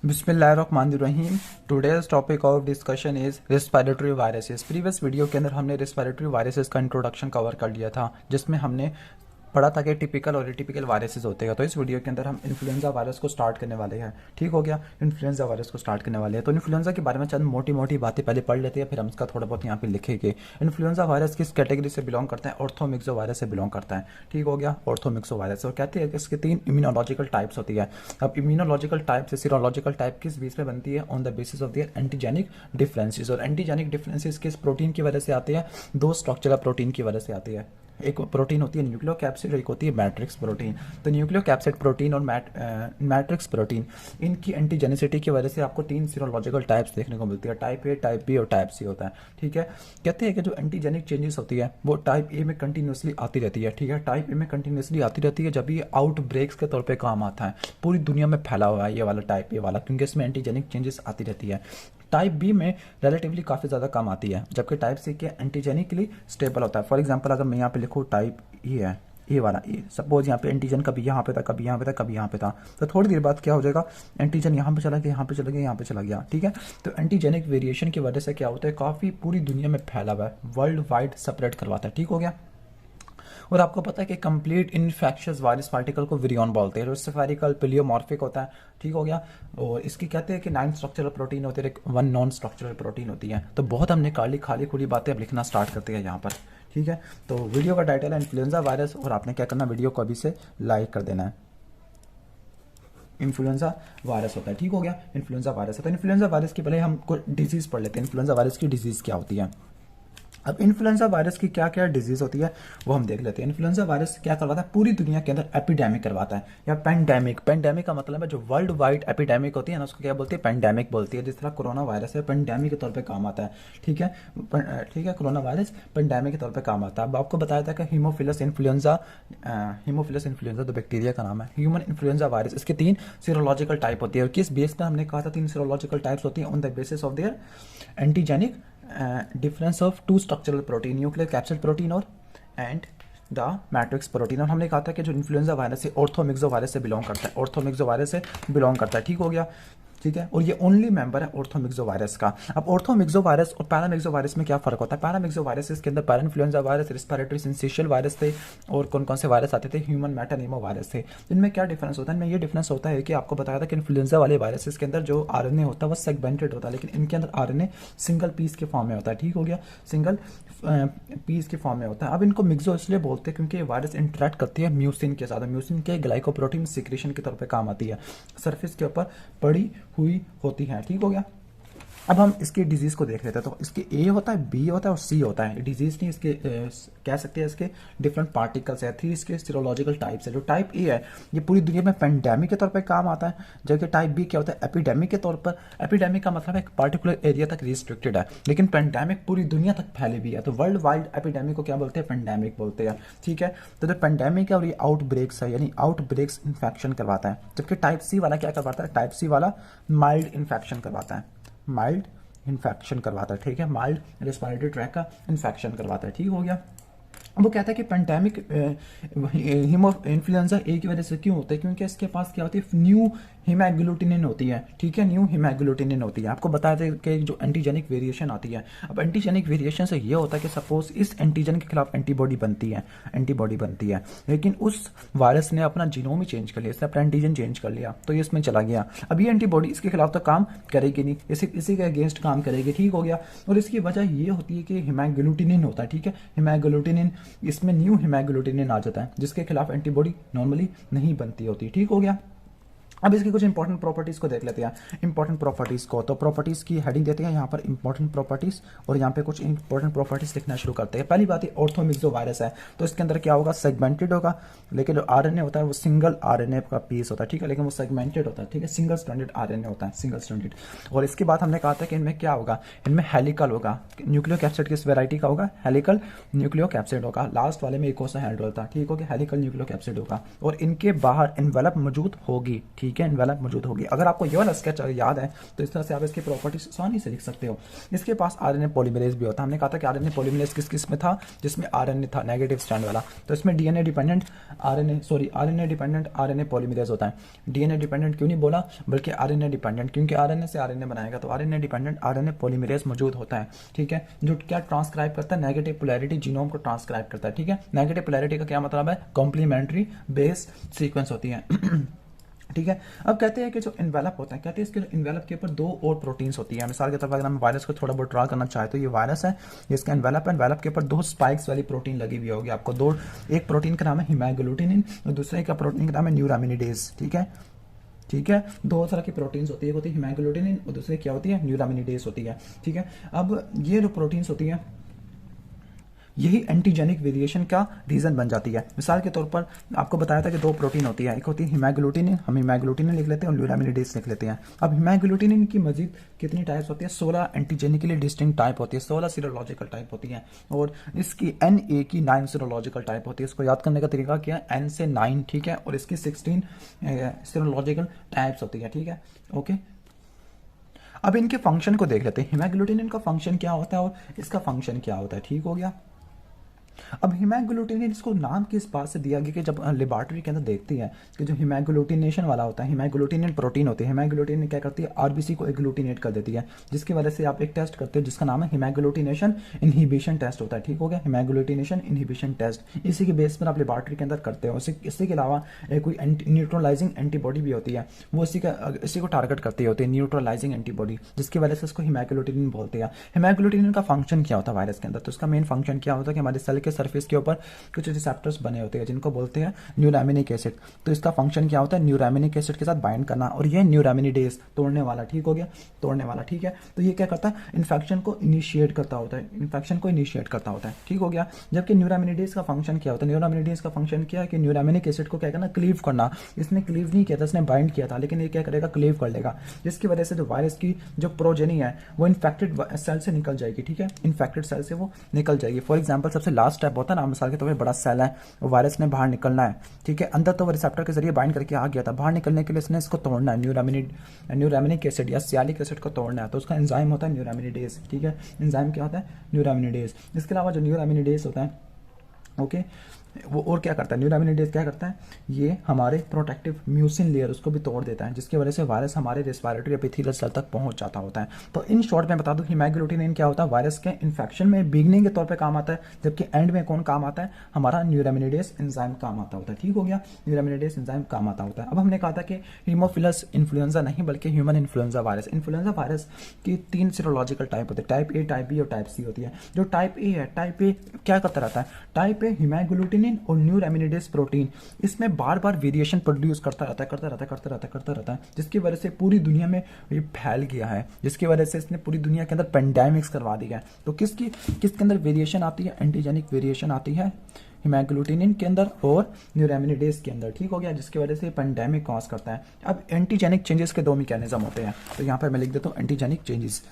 बिस्मिल्लाहिर्रहमानिर्रहीम। Today's topic of discussion is respiratory viruses. Previous video के अंदर हमने रेस्पिरेटरी वायरसेस का इंट्रोडक्शन कवर कर लिया था, जिसमें हमने पढ़ा था कि टिपिकल और एटिपिकल वायरसेस होते हैं। तो इस वीडियो के अंदर हम इन्फ्लुएंजा वायरस को स्टार्ट करने वाले हैं। ठीक हो गया, इन्फ्लुएंजा वायरस को स्टार्ट करने वाले हैं। तो इन्फ्लुएंजा के बारे में चंद मोटी मोटी बातें पहले पढ़ लेते हैं, फिर हम इसका थोड़ा बहुत यहाँ पे लिखेंगे। इन्फ्लुएंजा वायरस किस कैटेगरी से बिलोंग करता है? ऑर्थोमिक्सो वायरस से बिलोंग करता है। ठीक हो गया, ऑर्थोमिक्सो वायरस। और कहते हैं कि इसके 3 इम्यूनोलॉजिकल टाइप्स होती है। अब इम्यूनोलॉजिकल टाइप से सीरोलॉजिकल टाइप किस बेस पे बनती है? On the basis of their antigenic differences. और एंटीजेनिक डिफरेंसेस किस प्रोटीन की वजह से आते हैं? 2 स्ट्रक्चरल प्रोटीन की वजह से आती है। एक प्रोटीन होती है न्यूक्लियोकैप्सिड, एक होती है मैट्रिक्स प्रोटीन। तो न्यूक्लियोकैप्सिड प्रोटीन और मैट्रिक्स प्रोटीन, इनकी एंटीजेनिसिटी की वजह से आपको 3 सीरोलॉजिकल टाइप्स देखने को मिलती है। टाइप ए, टाइप बी और टाइप सी होता है। ठीक है, कहते हैं कि जो एंटीजेनिक चेंजेस होती है वो टाइप ए में कंटिन्यूसली आती रहती है। ठीक है, टाइप ए में कंटिन्यूसली आती रहती है जब ये आउट ब्रेक्स के तौर पर काम आता है। पूरी दुनिया में फैला हुआ है ये वाला टाइप ए वाला, क्योंकि इसमें एंटीजेनिक चेंजेस आती रहती है। टाइप बी में रिलेटिवली काफ़ी ज़्यादा कम आती है, जबकि टाइप सी के एंटीजेनिकली स्टेबल होता है। फॉर एग्जांपल अगर मैं यहाँ पे लिखूँ टाइप ई है, ए वाला ए, सपोज यहाँ पे एंटीजन कभी यहाँ पे था, कभी यहाँ पे था, कभी यहाँ पे था, तो थोड़ी देर बाद क्या हो जाएगा, एंटीजन यहाँ पे चला गया, यहाँ पे चला गया, यहाँ पे चला गया। ठीक है, तो एंटीजेनिक वेरिएशन की वजह से क्या होता है, काफ़ी पूरी दुनिया में फैला हुआ है, वर्ल्ड वाइड स्प्रेड करवाता है। ठीक हो गया। और आपको पता है कि कंप्लीट इन्फेक्शियस वायरस पार्टिकल को विरियन बोलते हैं, जो स्फेरिकल पिलियोमॉर्फिक होता है। ठीक हो गया। और इसकी कहते हैं कि 9 स्ट्रक्चरल प्रोटीन होते हैं, 1 नॉन स्ट्रक्चरल प्रोटीन होती है। तो बहुत हमने खाली खुली बातें अब लिखना स्टार्ट करते हैं यहाँ पर। ठीक है, तो वीडियो का टाइटल है इन्फ्लुएंजा वायरस, और आपने क्या करना, वीडियो को अभी से लाइक कर देना है। इन्फ्लुएंजा वायरस होता है। ठीक हो गया, इन्फ्लुएंजा वायरस होता है। इन्फ्लुएंजा वायरस की पहले हम डिजीज पढ़ लेते हैं। इन्फ्लुएंजा वायरस की डिजीज क्या होती है? अब इन्फ्लुएंजा वायरस की क्या क्या डिजीज होती है वो हम देख लेते हैं। इन्फ्लुएंजा वायरस क्या करवाता है? पूरी दुनिया के अंदर एपिडेमिक करवाता है, या पैंडेमिक। पैंडेमिक का मतलब है जो वर्ल्ड वाइड एपिडेमिक होती है ना, उसको क्या बोलती है? पैंडेमिक बोलती है। जिस तरह कोरोना वायरस है, पैंडेमिक के तौर पे काम आता है। ठीक है, ठीक है, कोरोना वायरस पैंडेमिक के तौर पे काम आता है। अब आपको बताया था कि हीमोफिलस इन्फ्लुएंजा, तो बैक्टीरिया का नाम है। ह्यूमन इन्फ्लुएंजा वायरस, इसके 3 सीरोलॉजिकल टाइप होती है। और किस बेस पर हमने कहा था 3 सीरोलॉजिकल टाइप्स होती है? On the basis of their antigenic difference of 2 structural protein, nuclear capsid protein और एंड द मैट्रिक्स प्रोटीन। और हमने कहा था कि जो इन्फ्लुएंजा वायरस है ऑर्थोमिक्सो वायरस से बिलोंग करता है, ऑर्थोमिक्सो वायरस से बिलोंग करता है। ठीक हो गया। ठीक है, और ये ओनली मेंबर है ऑर्थोमिक्सो वायरस का। अब ऑर्थोमिक्सो वायरस और पैरामिक्सो वायरस में क्या फर्क होता है? पैरामिक्सो वायरस के अंदर parainfluenza virus, respiratory syncytial virus थे, और कौन कौन से वायरस आते थे? ह्यूमन मेटानीमो वायरस थे। इनमें क्या डिफरेंस होता है? इनमें ये डिफरेंस होता है कि आपको बताया था कि इन्फ्लुएंजा वाले वायरसेस के अंदर जो आरएनए होता है वो सेगमेंटेड होता है, लेकिन इनके अंदर आरएनए सिंगल पीस के फॉर्म में होता है। ठीक हो गया, सिंगल पीस के फॉर्म में होता है। अब इनको मिक्सो इसलिए बोलते हैं क्योंकि ये वायरस इंटरेक्ट करती है म्यूसिन के साथ। म्यूसिन के ग्लाइकोप्रोटीन सिक्रेशन के तौर पे काम आती है, सरफेस के ऊपर पड़ी हुई होती है। ठीक हो गया। अब हम इसके डिजीज को देख लेते हैं। तो इसके ए होता है, बी होता है और सी होता है। डिजीज नहीं, इसके कह सकते हैं इसके डिफरेंट पार्टिकल्स है। 3 इसके सीरोलॉजिकल टाइप्स है। जो टाइप ए है ये पूरी दुनिया में पेंडेमिक के तौर पे काम आता है, जबकि टाइप बी क्या होता है? एपिडेमिक के तौर पर। एपिडेमिक का मतलब एक पर्टिकुलर एरिया तक रिस्ट्रिक्टेड है, लेकिन पेंडेमिक पूरी दुनिया तक फैली हुई है। तो वर्ल्ड वाइड एपिडेमिक को क्या बोलते हैं? पेंडेमिक बोलते हैं। ठीक है, तो जो पेंडेमिक है और ये आउट ब्रेक्स है, यानी आउट ब्रेक्स इन्फेक्शन करवाता है। जबकि टाइप सी वाला क्या करवाता है? टाइप सी वाला माइल्ड इन्फेक्शन करवाता है, माइल्ड इन्फेक्शन करवाता है। ठीक है, माइल्ड रेस्पिरेटरी ट्रैक का इन्फेक्शन करवाता है। ठीक हो गया। वो कहता है कि पैंडेमिक इन्फ्लुएंजा ए की वजह से क्यों होता है? क्योंकि इसके पास क्या होती है? न्यू हिमोग्लोटिनिन होती है। ठीक है, न्यू हिमोग्लोटिनिन होती है। आपको बताया था कि जो एंटीजेनिक वेरिएशन आती है, अब एंटीजेनिक वेरिएशन से ये होता है कि सपोज इस एंटीजन के खिलाफ एंटीबॉडी बनती है, लेकिन उस वायरस ने अपना जीनोम ही चेंज कर लिया, इसने अपना एंटीजन चेंज कर लिया, तो ये इसमें चला गया। अब ये एंटीबॉडी इसके खिलाफ तो काम करेगी नहीं, इसी के अगेंस्ट काम करेगी। ठीक हो गया। और इसकी वजह ये होती है कि हिमोग्लोटिनिन होता है। ठीक है, हिमोग्लोटिनिन, इसमें न्यू हिमोग्लोटिनिन आ जाता है, जिसके खिलाफ एंटीबॉडी नॉर्मली नहीं बनती होती। ठीक हो गया। अब इसकी कुछ इंपॉर्टेंट प्रॉपर्टीज को देख लेते हैं। इंपॉर्टेंट प्रॉपर्टीज को, तो प्रॉपर्टीज की हेडिंग देते हैं यहाँ पर इंपॉर्टेंट प्रॉपर्टीज, और यहाँ पे कुछ इंपॉर्टेंट प्रॉपर्टीज लिखना शुरू करते हैं। पहली बात है ऑर्थोमिक्सो वायरस है, तो इसके अंदर क्या होगा? सेगमेंटेड होगा, लेकिन जो आरएनए होता है वो सिंगल आरएनए का पीस होता है। ठीक है, लेकिन वो सेगमेंटेड होता है। ठीक है, सिंगल स्ट्रैंडेड आरएनए होता है, सिंगल स्ट्रैंडेड। और इसके बाद हमने कहा था कि इनमें क्या होगा? इनमें हेलिकल होगा। न्यूक्लियोकैप्सिड किस वैरायटी का होगा? हेलिकल न्यूक्लियोकैप्सिड होगा। लास्ट वाले में इकोसाहेड्रल था। ठीक हो गया, हेलिकल न्यूक्लियोकैप्सिड होगा। और इनके बाहर एनवेलप मौजूद होगी। ठीक ठीक है, एनवेलप मौजूद होगी। अगर आपको ये वाला स्केच याद है तो इस तरह से आप इसकी प्रॉपर्टीज आसानी से लिख सकते हो। इसके पास आरएनए पॉलीमरेज भी होता है। हमने कहा था कि आरएनए पॉलीमरेज किस में था, जिसमें आरएनए था नेगेटिव स्ट्रैंड वाला, तो इसमें आरएनए डिपेंडेंट आरएनए पॉलीमरेज होता है। डीएनए डिपेंडेंट क्यों नहीं बोला, बल्कि आरएनए डिपेंडेंट, क्योंकि आरएनए से आरएनए बनाएगा तो आरएनए डिपेंडेंट आरएनए पॉलीमरेज मौजूद होता है। ठीक है, जो क्या ट्रांसक्राइब करता है, नेगेटिव पोलैरिटी जीनोम को ट्रांसक्राइब करता है। ठीक है, नेगेटिव पोलैरिटी का क्या मतलब है, कॉम्प्लीमेंट्री बेस सीक्वेंस होती है। ठीक है, अब कहते हैं कि जो इन्वेलप होता है, कहते हैं इसके इन्वेलप के ऊपर दो और प्रोटीन्स होती है। मिसाल के तौर पर अगर हम वायरस को थोड़ा बहुत ड्रा करना चाहे तो ये वायरस है, इसका इन्वेलप है, इन्वेलप के ऊपर दो स्पाइक्स वाली प्रोटीन लगी हुई होगी आपको। दो, एक प्रोटीन का नाम है हिमैग्लूटिनिन और दूसरे का प्रोटीन का नाम है न्यूरामिनिडेज। ठीक है, ठीक है, दो तरह की प्रोटीन्स होती है, एक होती है हिमैग्लूटिनिन और दूसरी क्या होती है, न्यूरामिनिडेज होती है। ठीक है, अब ये जो प्रोटीन्स होती है यही एंटीजेनिक वेरिएशन का रीजन बन जाती है। मिसाल के तौर पर आपको बताया था कि दो प्रोटीन होती है, एक होती है हिमैग्लूटिनिन, हम हिमैग्लूटिनिन लिख लेते हैं और न्यूरामिनिडेज लिख लेते हैं। अब हिमैग्लूटिनिन की मजीद कितनी टाइप्स होती है, 16 एंटीजेनिकली डिस्टिंक्ट टाइप होती है, 16 सीरोलॉजिकल टाइप होती है, और इसकी NA की 9 सीरोलॉजिकल टाइप होती है। इसको याद करने का तरीका क्या है, N से 9, ठीक है, और इसकी 16 सीरोलॉजिकल टाइप्स होती है। ठीक है, ओके, अब इनके फंक्शन को देख लेते हैं। हिमैग्लूटिनिन का फंक्शन क्या होता है और इसका फंक्शन क्या होता है। ठीक हो गया, अब हिमैग्लूटिनिन इसको नाम किस बात से दिया गया कि जब लेबोरेटरी के अंदर देखती है कि जो हिमैग्लूटिनेशन वाला होता है, हिमैग्लूटिनिन प्रोटीन होती है, हिमैग्लूटिनिन क्या करती है, आरबीसी को एग्लूटिनेट कर देती है, जिसकी वजह से आप एक टेस्ट करते हो जिसका नाम है हिमैग्लूटिनेशन इनहिबिशन टेस्ट होता है। ठीक हो गया, हिमैग्लूटिनेशन इनहिबिशन टेस्ट, इसी के बेस पर आप लेबोरेटरी के अंदर करते हो। इसके अलावा कोई न्यूट्रलाइजिंग एंटीबॉडी भी होती है, वो इसी को टारगेट करती होती है, न्यूट्रलाइजिंग एंटीबॉडी, जिसकी वजह से इसको हिमैग्लूटिनिन बोलते हैं। हिमैग्लूटिनिन का फंक्शन क्या होता है वायरस के अंदर, तो इसका मेन फंक्शन क्या होता है कि हमारे सेल के सरफेस के ऊपर कुछ रिसेप्टर्स बने होते हैं जिनको बोलते हैं न्यूरामिनिक एसिड। तो इसका फंक्शन क्या होता है, न्यूरामिनिक एसिड के साथ बाइंड करना, और ये न्यूरामिनिडेज तोड़ने वाला। ठीक हो गया, तोड़ने वाला। ठीक है, तो ये क्या करता है, इन्फेक्शन को इनिशिएट करता होता है, इन्फेक्शन को इनिशिएट करता होता है। ठीक हो गया, जबकि न्यूरामिनिडेज का फंक्शन क्या होता है, न्यूरामिनिडेज का फंक्शन क्या है कि न्यूरामिनिक एसिड को क्या करना, क्लीव करना। इसने क्लीव नहीं किया था, इसने बाइंड किया था, लेकिन ये क्या करेगा, क्लीव कर लेगा, जिसकी वजह से जो वायरस की जो प्रोजेनी है वो इन्फेक्टेड सेल से निकल जाएगी। ठीक है, इन्फेक्टेड सेल से वो निकल जाएगी। फॉर एग्जाम्पल सबसे लास्ट स्टेप होता है ना, मिसाल के तौर पर बड़ा सेल है, वायरस ने बाहर निकलना है। ठीक है, अंदर तो वो रिसेप्टर के जरिए बाइंड करके आ गया था, बाहर निकलने के लिए इसने इसको तोड़ना है, न्यूरामिनिक एसिड या सियालिक एसिड को तोड़ना है, तो उसका एंजाइम होता है न्यूरामिनिडेज। ठीक है, एंजाइम क्या होता है, न्यूरामिनिडेज। इसके अलावा जो न्यूरामिनिडेज होता है, ओके, वो और क्या करता है, न्यूरामिनिडेज क्या करता है, ये हमारे प्रोटेक्टिव म्यूसिन लेयर उसको भी तोड़ देता है, जिसकी वजह से वायरस हमारे रेस्पिरेटरी एपिथेलियल सेल तक पहुंच जाता होता है। तो इन शॉर्ट में बता दूं, हिमैग्लूटिनिन क्या होता है, वायरस के इन्फेक्शन में बिगनिंग के तौर पे काम आता है, जबकि एंड में कौन काम आता है, हमारा न्यूरामिनिडेज एंजाइम काम आता होता है। ठीक हो गया, न्यूरामिनिडेज एंजाइम काम आता होता है। अब हमने कहा था कि हीमोफिलस इन्फ्लुएंजा नहीं बल्कि human influenza virus. Influenza virus की 3 सीरोलॉजिकल टाइप होते हैं, टाइप ए, टाइप बी और टाइप सी होती है। जो टाइप ए है, टाइप ए क्या करता रहता है, टाइप ए हिमैग्लूटिनिन और न्यूरामिनिडेज प्रोटीन इसमें बार बार वेरिएशन प्रोड्यूस करता रहता है, जिसकी वजह से पूरी दुनिया में ये फैल गया है, जिसकी वजह से इसने पूरी दुनिया के अंदर पेंडेमिक्स करवा दिया है। तो किसके अंदर वेरिएशन आती है, एंटीजेनिक वेरिएशन आती है हिमैग्लूटिनिन के अंदर और न्यूरामिनिडेज के अंदर। ठीक हो गया, जिसकी वजह से पेंडेमिक कॉज करता है। अब एंटीजेनिक चेंजेस के दो मैकेनिज्म होते हैं, तो यहाँ पर मैं लिख देता हूँ एंटीजेनिक चेंजेस।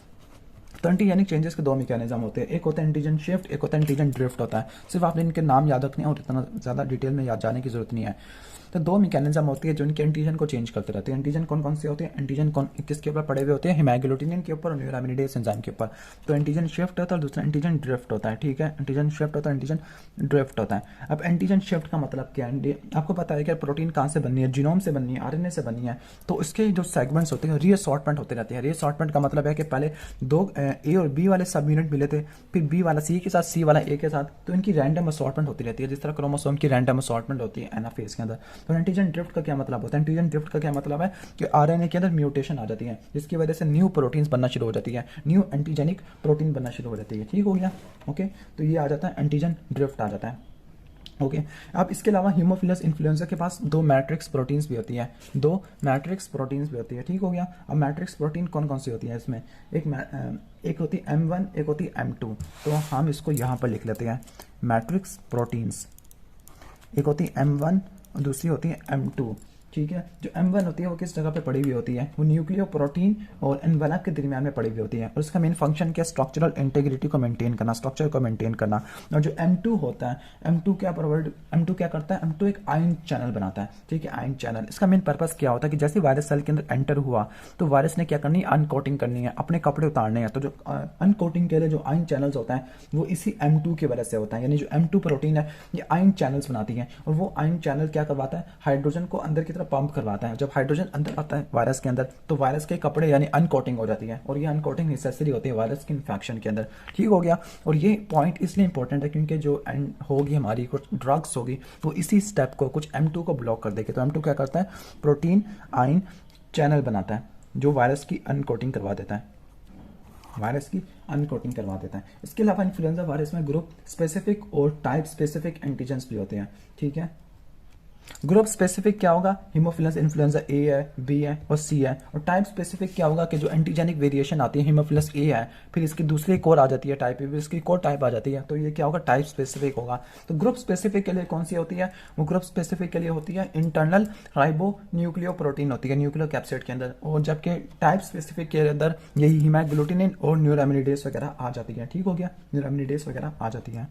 तो एंटीजेनिक चेंजेस के दो मैकेनिज्म होते हैं, एक होता है एंटीजन शिफ्ट, एक होता है एंटीजन ड्रिफ्ट होता है। सिर्फ आपने इनके नाम याद रखने और इतना ज़्यादा डिटेल में याद जाने की जरूरत नहीं है। तो दो मैकेनिज्म होती है जो इनके एंटीजन को चेंज करते रहते हैं। एंटीजन कौन कौन से होते हैं, एंटीजन किसके ऊपर पड़े हुए होते हैं, हिमैग्लूटिनिन के ऊपर और न्यूरामिनिडेज एंजाइम के ऊपर। तो एंटीजन शिफ्ट होता है और दूसरा एंटीजन ड्रिफ्ट होता है। ठीक है, एंटीजन शिफ्ट होता है, एंटीजन ड्रिफ्ट होता है। अब एंटीजन शिफ्ट का मतलब क्या है, आपको पता है कि प्रोटीन कहाँ से बननी है, जीनोम से बननी है, आरएनए से बननी है। तो इसके जो सेगमेंट्स होते हैं रीअसॉर्टमेंट होते रहते हैं। रीअसॉर्टमेंट का मतलब है कि पहले दो ए और बी वाले सब यूनिट मिले थे, फिर बी वाला सी के साथ, सी वाला ए के साथ, तो इनकी रैंडम असॉर्टमेंट होती रहती है, जिस तरह क्रोमोसोम की रैंडम असॉर्टमेंट होती है एनाफेज के अंदर। तो एंटीजन ड्रिफ्ट क्या मतलब होता है, एंटीजन ड्रिफ्ट का क्या मतलब है कि आरएनए के अंदर म्यूटेशन आ जाती है, जिसकी वजह से न्यू प्रोटीन्स बनना शुरू हो जाती है, न्यू एंटीजेनिक प्रोटीन बनना शुरू हो जाती है। ठीक हो गया, ओके, तो ये आ जाता है एंटीजन ड्रिफ्ट आ जाता है। ओके, अब इसके अलावा हीमोफिलस इन्फ्लुएंजा के पास दो मैट्रिक्स प्रोटीन्स भी होती है, दो मैट्रिक्स प्रोटीन्स भी होती है। ठीक हो गया, अब मैट्रिक्स प्रोटीन कौन कौन सी होती है, इसमें एक होती है M1, एक होती है M2। तो हम इसको यहाँ पर लिख लेते हैं मैट्रिक्स प्रोटीन्स, एक होती है M1 और दूसरी होती है M2। ठीक है। जो M1 होती है वो किस जगह पे पड़ी हुई होती है, वो न्यूक्लियो प्रोटीन और एनवेलप के दरमियान में पड़ी हुई होती है, और उसका मेन फंक्शन क्या, स्ट्रक्चरल इंटीग्रिटी को मेंटेन करना, स्ट्रक्चर को मेंटेन करना। और जो M2 होता है, M2 क्या करता है, M2 एक आयन चैनल बनाता है, ठीक है, आयन चैनल। इसका मेन पर्पस क्या होता है कि जैसे वायरस सेल के अंदर एंटर हुआ तो वायरस ने क्या करनी है, अनकोटिंग करनी है, अपने कपड़े उतारने हैं। तो जो अनकोटिंग के लिए जो आयन चैनल्स होता है वो इसी M2 की वजह से होता है, यानी जो M2 प्रोटीन है ये आयन चैनल्स बनाती है, और वो आयन चैनल क्या करवाता है, हाइड्रोजन को अंदर की तरफ पंप करवाता है। जब हाइड्रोजन अंदर आता है वायरस के अंदर तो वायरस के कपड़े यानी अनकोटिंग हो जाती है, और ये अनकोटिंग नेसेसरी होती है वायरस के इन्फेक्शन के अंदर, ठीक हो गया। और ये पॉइंट इसलिए इंपॉर्टेंट है क्योंकि जो होगी हमारी कुछ ड्रग्स होगी वो इसी स्टेप को, कुछ M2 को ब्लॉक कर देगी। तो M2 क्या करता है, प्रोटीन आयन चैनल बनाता है जो वायरस की अनकोटिंग करवा देता है, वायरस की अनकोटिंग करवा देता है। इसके अलावा इन्फ्लुएंजा वायरस में ग्रुप स्पेसिफिक और टाइप स्पेसिफिक एंटीजेंस भी होते हैं, ठीक है। ग्रुप स्पेसिफिक क्या होगा, हीमोफिलस इन्फ्लुएंजा ए है, बी है और सी है। और टाइप स्पेसिफिक क्या होगा कि जो एंटीजेनिक वेरिएशन आती है, हीमोफिलस ए है, फिर इसकी दूसरी एक और आ जाती है टाइप, फिर इसकी एक और टाइप आ जाती है, तो ये क्या होगा, टाइप स्पेसिफिक होगा। तो ग्रुप स्पेसिफिक के लिए कौन सी होती है, वो ग्रुप स्पेसिफिक के लिए होती है इंटरनल राइबो न्यूक्लियो प्रोटीन होती है न्यूक्लियो कैप्सिड के अंदर, और जबकि टाइप स्पेसिफिक के अंदर यही हीमोग्लूटिनिन और न्यूरामिनिडेज वगैरह आ जाती है, ठीक हो गया, न्यूरामिनिडेज वगैरह आ जाती है।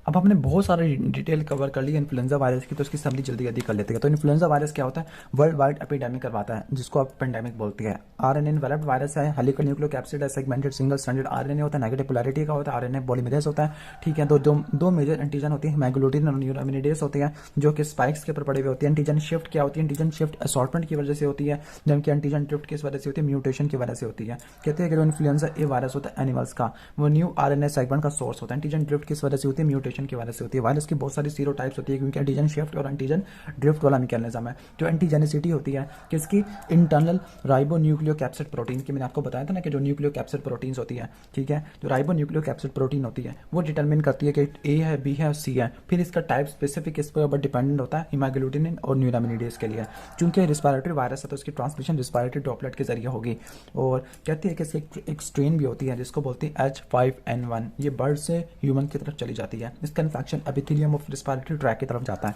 अब हमने बहुत सारे डिटेल कवर कर ली इन्फ्लुएंजा वायरस की, तो इसकी समरी जल्दी जल्दी कर लेते हैं। तो इन्फ्लुएंजा वायरस क्या होता है, वर्ल्ड वाइड एपिडेमिक करवाता है, जिसको आप पेंडेमिक बोलते हैं। आरएनए इन्वेलप्ड वायरस है, हेलिकल न्यूक्लियोकैप्सिड है, सेगमेंटेड सिंगल स्ट्रैंडेड आरएनए होता है, नेगेटिव पोलैरिटी का होता है, आरएनए पॉलीमरेज होता है, ठीक है। दो मेजर एंटीजन होती है, हीमोग्लूटिन और न्यूरामिनिडेज होते हैं, जो कि स्पाइक्स के ऊपर पड़े हुए होते हैं। एंटीजन शिफ्ट क्या होती है, एंटीजन शिफ्ट असॉर्टमेंट की वजह से होती है, जबकि एंटीजन ड्रिफ्ट किस वजह से होती है, म्यूटेशन की वजह से होती है। कहते हैं कि जो इन्फ्लुएंजा ए वायरस होता है एनिमल्स का, वो न्यू आरएनए सेगमेंट का सोर्स होता है। एंटीजन ड्रिफ्ट किस वजह से होती है, म्यूटेशन की वजह से होती है। इसकी बहुत सारी सीरोटाइप्स होती है, क्योंकि एंटीजन शिफ्ट और एंटीजन ड्रिफ्ट वाला मैकेनिज्म है। जो एंटीजेनिसिटी होती है किसकी, इंटरनल राइबो न्यूक्लियोकैप्सिड प्रोटीन की। मैंने आपको बताया था ना कि जो न्यूक्लियोकैप्सिड प्रोटीन्स होती है, ठीक है, जो राइबो न्यूक्लियोकैप्सिड प्रोटीन होती है वो डिटरमिन करती है कि ए है, बी है और सी है। फिर इसका टाइप स्पेसिफिक इस पर ऊपर डिपेंडेंट होता है हीमोग्लूटिनिन और न्यूरामिनिडेज के लिए। चूंकि रिस्पायरेटरी वायरस है तो इसकी ट्रांसमिशन रिस्पायरेटरी ड्रॉपलेट के जरिए होगी। और कहती है कि इसकी एक स्ट्रेन भी होती है जिसको बोलती है H5N1, ये बर्ड से ह्यूमन की तरफ चली जाती है। इसका infection epithelium of respiratory track की तरफ जाता है।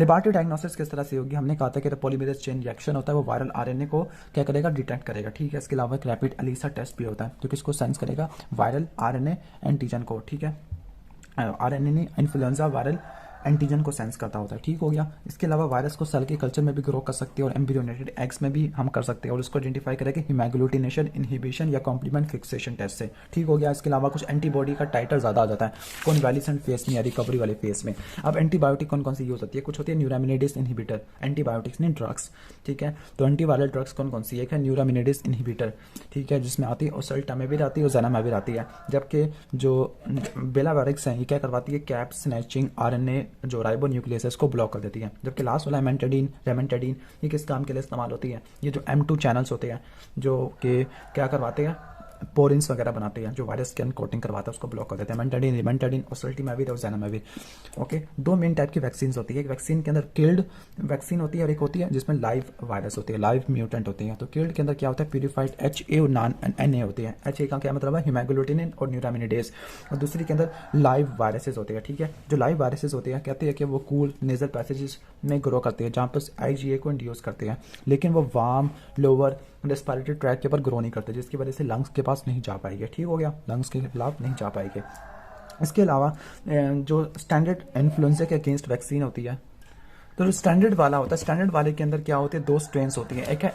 लेबोरेटरी डायग्नोसिस किस तरह से होगी, हमने कहा था कि पॉलीमरेज चेन रिएक्शन होता है, वो वायरल आरएनए को क्या करेगा, डिटेक्ट करेगा, ठीक है। इसके अलावा एक रैपिड एलिसा टेस्ट भी होता है जो किसको सेंस करेगा, वायरल आरएनए एंटीजन को, ठीक है। आरएनए नहीं, इन्फ्लुएंजा वायरल एंटीजन को सेंस करता होता है, ठीक हो गया। इसके अलावा वायरस को सेल के कल्चर में भी ग्रो कर सकते हैं और एम्ब्रियोनेटेड एग्स में भी हम कर सकते हैं, और उसको आइडेंटिफाई करेंगे हीमोग्लूटिनेशन इनहिबिशन या कॉम्प्लीमेंट फिक्सेशन टेस्ट से, ठीक हो गया। इसके अलावा कुछ एंटीबॉडी का टाइटर ज़्यादा आ जाता है कॉन्वैलिसेंट फेस में या रिकवरी वाले फेस में। अब एंटीबायोटिक कौन कौन सी यूज होती है, कुछ होती है न्यूरामिनिडेज इनहिबिटर, एंटीबायोटिक्स नहीं ड्रग्स, ठीक है। तो एंटीवायरल ड्रग्स कौन कौन सी, एक है न्यूरामिनिडेज इनहिबिटर, ठीक है, जिसमें आती है ओसेल्टामेविर आती है और ज़ेनामेविर आती है। जबकि जो बेलावेरिक्स है ये क्या करवाती है, कैप स्नैचिंग आरएनए जो राइबो को ब्लॉक कर देती है। जबकि लास्ट वाला रेमेंटेडिन ये किस काम के लिए इस्तेमाल होती है, ये जो M2 चैनल्स होते हैं जो कि क्या करवाते हैं, पोरिन्स वगैरह बनाते हैं, जो वायरस के अनकोटिंग करवाता है उसको ब्लॉक कर देते हैं। मेंटाडिन, रिमेंटाडिन, ओसेल्टामेविर और ज़ेनामेविर, ओके। दो मेन टाइप की वैक्सीन होती है, एक वैक्सीन के अंदर किल्ड वैक्सीन होती है और एक होती है जिसमें लाइव वायरस होती है, लाइव म्यूटेंट होती है। तो किल्ड के अंदर क्या होता है, प्यूरिफाइड HA और NA होती है। HA का क्या मतलब है, हीमोग्लूटिनिन और न्यूरामिनिडेज, और दूसरी के अंदर लाइव वायरसेस होते हैं, ठीक है। जो लाइव वायरसेस होते हैं कहते हैं कि वो कूल नेजल पैसेजेस में ग्रो करते हैं जहाँ पर IgA को इंड्यूस करते हैं, लेकिन वो वार्म लोअर रेस्पिरेटरी ट्रैक के ऊपर ग्रो नहीं करते, जिसकी वजह से लंग्स के पास नहीं जा पाएंगे, ठीक हो गया, लंग्स के खिलाफ नहीं जा पाएंगे। इसके अलावा जो स्टैंडर्ड इन्फ्लुएंजा के अगेंस्ट वैक्सीन होती है, तो जो स्टैंडर्ड वाला होता है, स्टैंडर्ड वाले के अंदर क्या होते हैं, दो स्ट्रेन्स होती है, एक है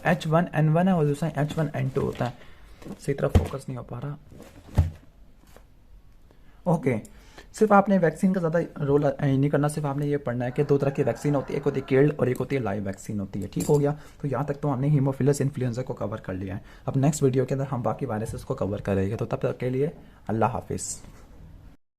H1N1 है और दूसरा H1N2 होता है। सही तरह फोकस नहीं हो पा रहा, ओके। सिर्फ आपने वैक्सीन का ज़्यादा रोल नहीं करना, सिर्फ आपने ये पढ़ना है कि दो तरह की वैक्सीन होती है, एक होती है किल्ड और एक होती है लाइव वैक्सीन होती है, ठीक हो गया। तो यहाँ तक तो हमने हीमोफिलस इन्फ्लुएंजा को कवर कर लिया है। अब नेक्स्ट वीडियो के अंदर हम बाकी वायरसेस को कवर करेंगे, तो तब तक के लिए अल्लाह हाफिज़।